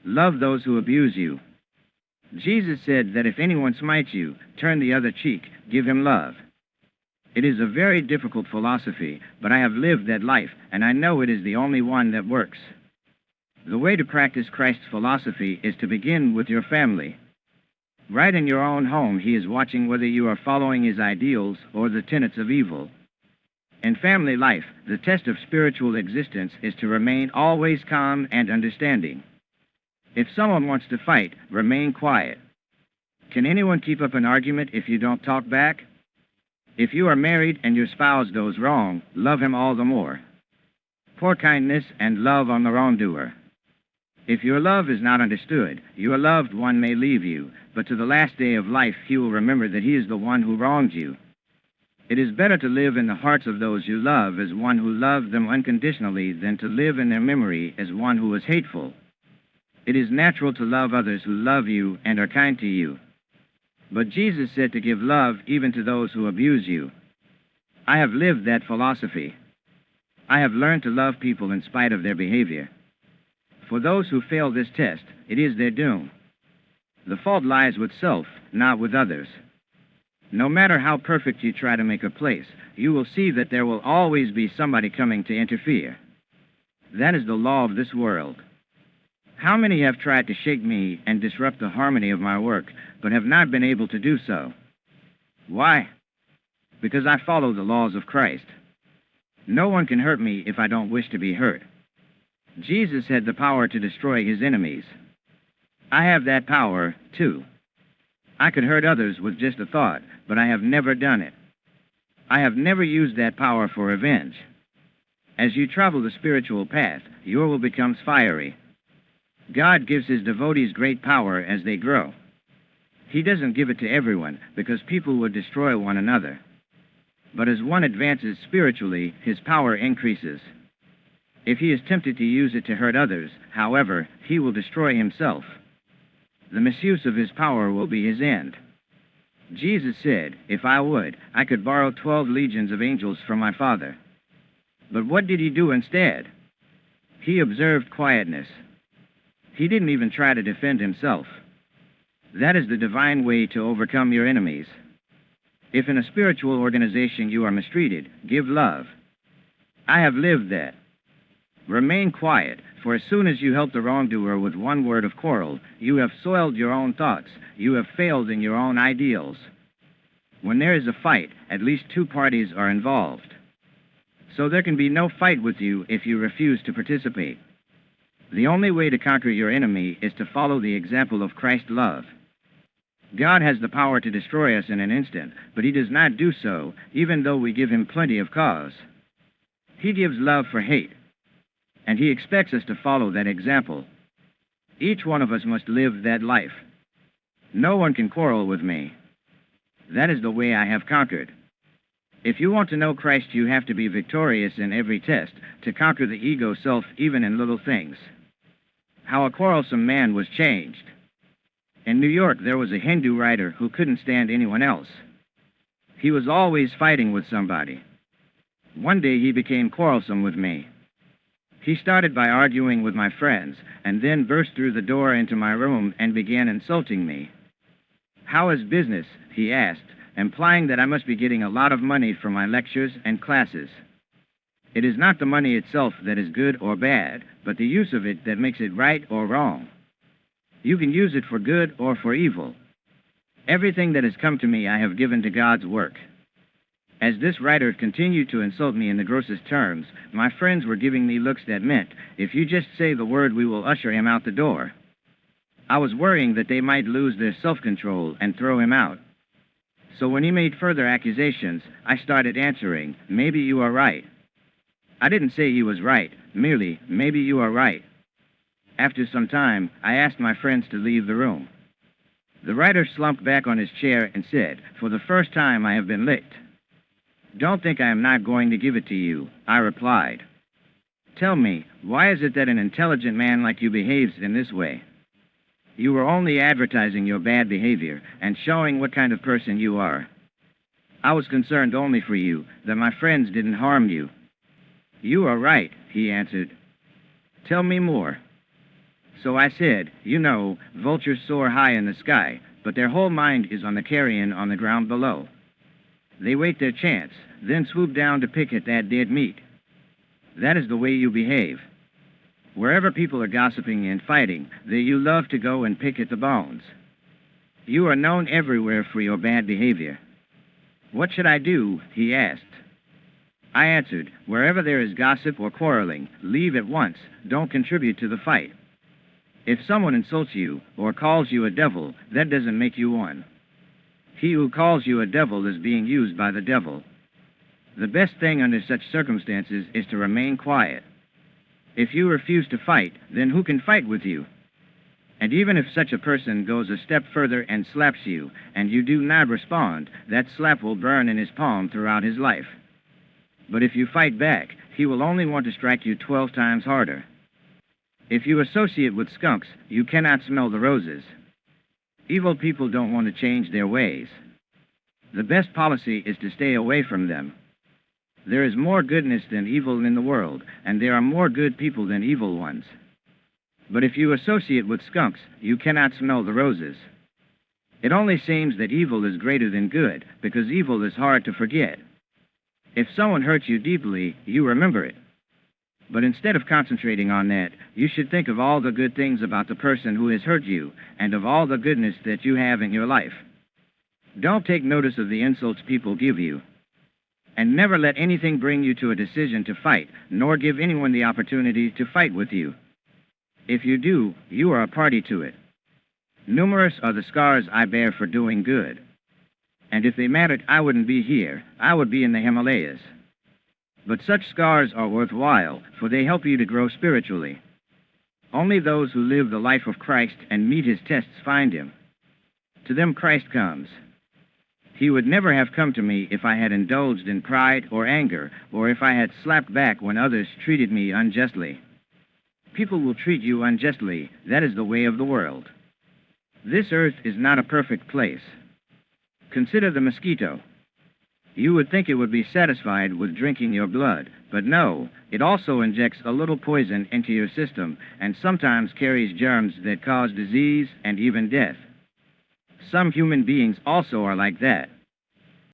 Love those who abuse you. Jesus said that if anyone smites you, turn the other cheek, give him love. It is a very difficult philosophy, but I have lived that life, and I know it is the only one that works. The way to practice Christ's philosophy is to begin with your family. Right in your own home, he is watching whether you are following his ideals or the tenets of evil. In family life, the test of spiritual existence is to remain always calm and understanding. If someone wants to fight, remain quiet. Can anyone keep up an argument if you don't talk back? If you are married and your spouse goes wrong, love him all the more. Pour kindness and love on the wrongdoer. If your love is not understood, your loved one may leave you, but to the last day of life he will remember that he is the one who wronged you. It is better to live in the hearts of those you love as one who loved them unconditionally than to live in their memory as one who was hateful. It is natural to love others who love you and are kind to you. But Jesus said to give love even to those who abuse you. I have lived that philosophy. I have learned to love people in spite of their behavior. For those who fail this test, it is their doom. The fault lies with self, not with others. No matter how perfect you try to make a place, you will see that there will always be somebody coming to interfere. That is the law of this world. How many have tried to shake me and disrupt the harmony of my work, but have not been able to do so? Why? Because I follow the laws of Christ. No one can hurt me if I don't wish to be hurt. Jesus had the power to destroy his enemies. I have that power, too. I could hurt others with just a thought, but I have never done it. I have never used that power for revenge. As you travel the spiritual path, your will becomes fiery. God gives his devotees great power as they grow. He doesn't give it to everyone because people would destroy one another. But as one advances spiritually, his power increases. If he is tempted to use it to hurt others, however, he will destroy himself. The misuse of his power will be his end. Jesus said, if I would, I could borrow 12 legions of angels from my Father. But what did he do instead? He observed quietness. He didn't even try to defend himself. That is the divine way to overcome your enemies. If in a spiritual organization you are mistreated, give love. I have lived that. Remain quiet, for as soon as you help the wrongdoer with one word of quarrel, you have soiled your own thoughts. You have failed in your own ideals. When there is a fight, at least 2 parties are involved. So there can be no fight with you if you refuse to participate. The only way to conquer your enemy is to follow the example of Christ's love. God has the power to destroy us in an instant, but he does not do so, even though we give him plenty of cause. He gives love for hate, and he expects us to follow that example. Each one of us must live that life. No one can quarrel with me. That is the way I have conquered. If you want to know Christ, you have to be victorious in every test, to conquer the ego self even in little things. How a Quarrelsome Man Was Changed. In New York, there was a Hindu writer who couldn't stand anyone else. He was always fighting with somebody. One day he became quarrelsome with me. He started by arguing with my friends, and then burst through the door into my room and began insulting me. How is business? He asked, implying that I must be getting a lot of money from my lectures and classes. It is not the money itself that is good or bad, but the use of it that makes it right or wrong. You can use it for good or for evil. Everything that has come to me I have given to God's work. As this writer continued to insult me in the grossest terms, my friends were giving me looks that meant, if you just say the word, we will usher him out the door. I was worrying that they might lose their self-control and throw him out. So when he made further accusations, I started answering, maybe you are right. I didn't say he was right, merely, maybe you are right. After some time, I asked my friends to leave the room. The writer slumped back on his chair and said, for the first time I have been licked. Don't think I am not going to give it to you, I replied. Tell me, why is it that an intelligent man like you behaves in this way? You were only advertising your bad behavior and showing what kind of person you are. I was concerned only for you, that my friends didn't harm you. You are right, he answered. Tell me more. So I said, you know, vultures soar high in the sky, but their whole mind is on the carrion on the ground below. They wait their chance, then swoop down to pick at that dead meat. That is the way you behave. Wherever people are gossiping and fighting, there you love to go and pick at the bones. You are known everywhere for your bad behavior. What should I do? He asked. I answered, wherever there is gossip or quarreling, leave at once. Don't contribute to the fight. If someone insults you or calls you a devil, that doesn't make you one. He who calls you a devil is being used by the devil. The best thing under such circumstances is to remain quiet. If you refuse to fight, then who can fight with you? And even if such a person goes a step further and slaps you, and you do not respond, that slap will burn in his palm throughout his life. But if you fight back, he will only want to strike you 12 times harder. If you associate with skunks, you cannot smell the roses. Evil people don't want to change their ways. The best policy is to stay away from them. There is more goodness than evil in the world, and there are more good people than evil ones. But if you associate with skunks, you cannot smell the roses. It only seems that evil is greater than good, because evil is hard to forget. If someone hurts you deeply, you remember it. But instead of concentrating on that, you should think of all the good things about the person who has hurt you, and of all the goodness that you have in your life. Don't take notice of the insults people give you. And never let anything bring you to a decision to fight, nor give anyone the opportunity to fight with you. If you do, you are a party to it. Numerous are the scars I bear for doing good. And if they mattered, I wouldn't be here. I would be in the Himalayas. But such scars are worthwhile, for they help you to grow spiritually. Only those who live the life of Christ and meet his tests find him. To them Christ comes. He would never have come to me if I had indulged in pride or anger, or if I had slapped back when others treated me unjustly. People will treat you unjustly. That is the way of the world. This earth is not a perfect place. Consider the mosquito. You would think it would be satisfied with drinking your blood, but no, it also injects a little poison into your system and sometimes carries germs that cause disease and even death. Some human beings also are like that.